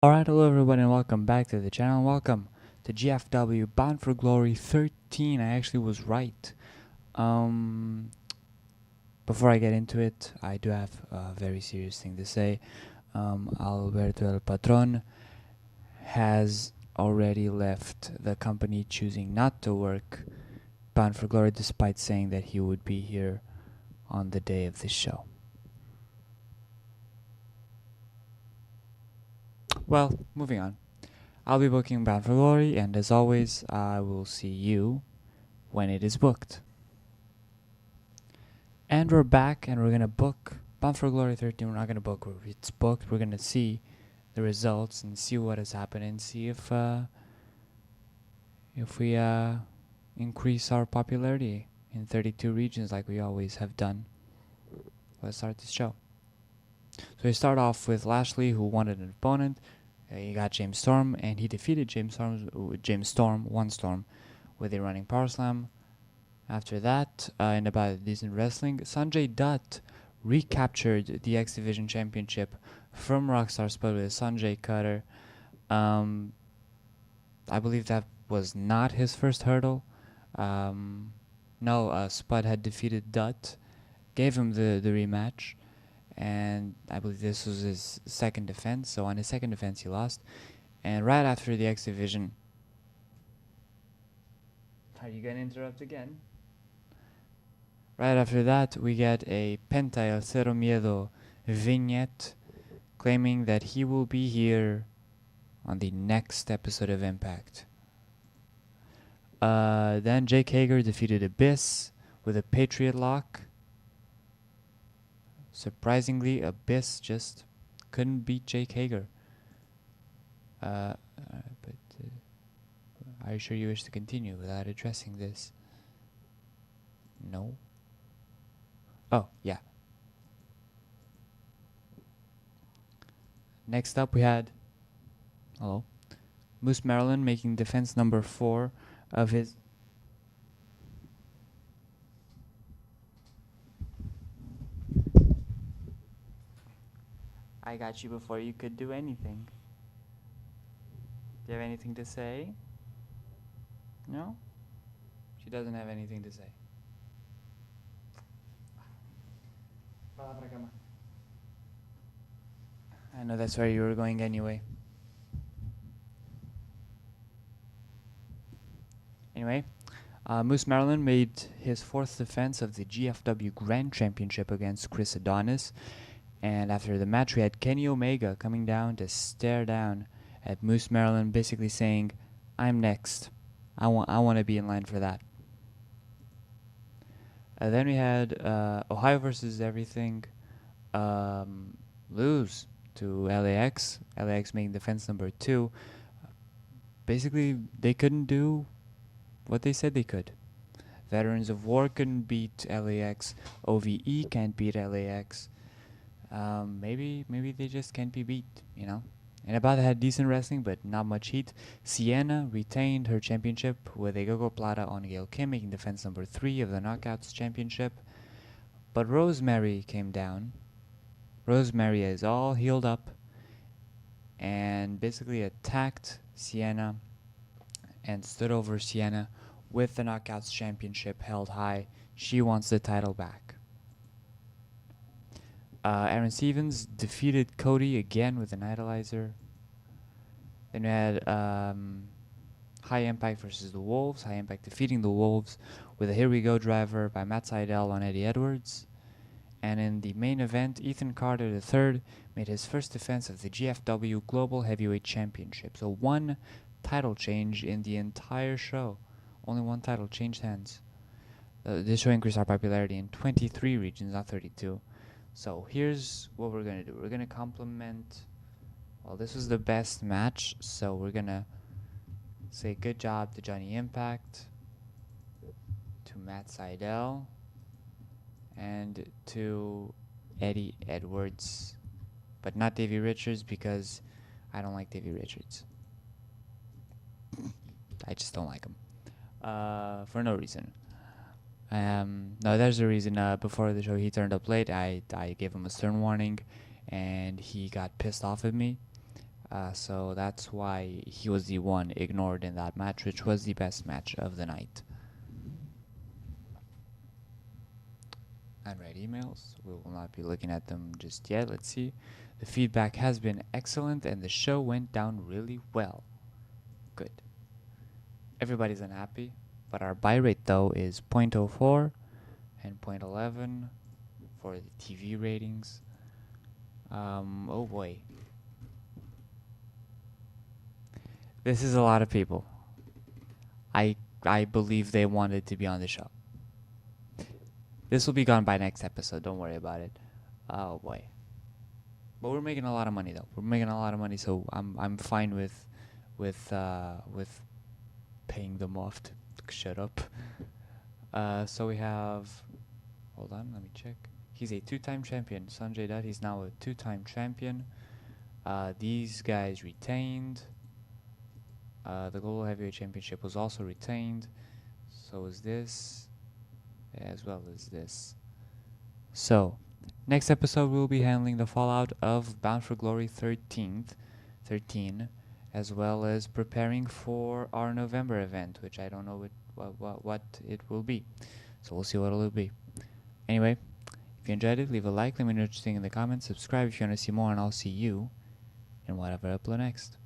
Alright, hello everyone and welcome back to the channel. Welcome to GFW Bound for Glory 13. I actually was right. Um, Before I get into it, I do have a very serious thing to say. Alberto El Patron has already left the company, choosing not to work Bound for Glory despite saying that he would be here on the day of this show. Well, moving on. I'll be booking Bound for Glory, and as always, I will see you when it is booked. And we're back, and we're gonna book Bound for Glory 13. We're not gonna book where it's booked. We're gonna see the results and see what has happened and see if we increase our popularity in 32 regions like we always have done. Let's start this show. So we start off with Lashley, who wanted an opponent. He got James Storm, and he defeated James Storm, one Storm, with a running power slam. After that, in about decent wrestling, Sanjay Dutt recaptured the X Division Championship from Rockstar Spud with Sanjay Cutter. I believe that was not his first hurdle. No, Spud had defeated Dutt, gave him the rematch, and I believe this was his second defense. So on his second defense, he lost. And right after the X Division... Are you going to interrupt again? Right after that, we get a Penta El Cero Miedo vignette claiming that he will be here on the next episode of Impact. Then Jake Hager defeated Abyss with a Patriot Lock. Surprisingly, Abyss just couldn't beat Jake Hager. But are you sure you wish to continue without addressing this? No? Oh, yeah. Next up we had Moose Maryland making defense number 4 of his... I got you before you could do anything. Do you have anything to say? No? She doesn't have anything to say. I know that's where you were going anyway. Anyway, Moose Maryland made his 4th defense of the GFW Grand Championship against Chris Adonis. And after the match, we had Kenny Omega coming down to stare down at Moose Maryland, basically saying, "I'm next. I want to be in line for that." Then we had Ohio versus Everything lose to LAX. LAX making defense number 2. Basically, they couldn't do what they said they could. Veterans of War couldn't beat LAX. OVE can't beat LAX. Maybe they just can't be beat, you know. And Abada had decent wrestling, but not much heat. Sienna retained her championship with a Gogo Plata on Gail Kim, making defense number 3 of the Knockouts Championship. But Rosemary came down. Rosemary is all healed up and basically attacked Sienna and stood over Sienna with the Knockouts Championship held high. She wants the title back. Aaron Stevens defeated Cody again with an Idolizer. Then we had High Impact versus the Wolves. High Impact defeating the Wolves with a Here We Go driver by Matt Sydal on Eddie Edwards. And in the main event, Ethan Carter III made his first defense of the GFW Global Heavyweight Championship. So one title change in the entire show. Only one title changed hands. This show increased our popularity in 23 regions, not 32. So here's what we're going to do. We're going to compliment... Well, this was the best match, so we're going to say good job to Johnny Impact, to Matt Sydal, and to Eddie Edwards. But not Davey Richards, because I don't like Davey Richards. I just don't like him. For no reason. No, there's a reason. Before the show, he turned up late. I gave him a stern warning, and he got pissed off at me. So that's why he was the one ignored in that match, which was the best match of the night. Unread emails. We will not be looking at them just yet. Let's see. The feedback has been excellent and the show went down really well. Good. Everybody's unhappy, but our buy rate though is 0.04 and 0.11 for the TV ratings. Oh boy. This is a lot of people. I believe they wanted to be on the show. This will be gone by next episode. Don't worry about it. Oh boy. But we're making a lot of money though. We're making a lot of money, so I'm fine with paying them off to shut up. So we have. Hold on, let me check. He's a 2-time champion. Sanjay Dutt. He's now a 2-time champion. These guys retained. The Global Heavyweight Championship was also retained. So is this, as well as this. So, next episode we'll be handling the fallout of Bound for Glory 13, as well as preparing for our November event, which I don't know what it will be. So we'll see what it'll be. Anyway, if you enjoyed it, leave a like, let me know what you think in the comments, subscribe if you want to see more, and I'll see you in whatever I upload next.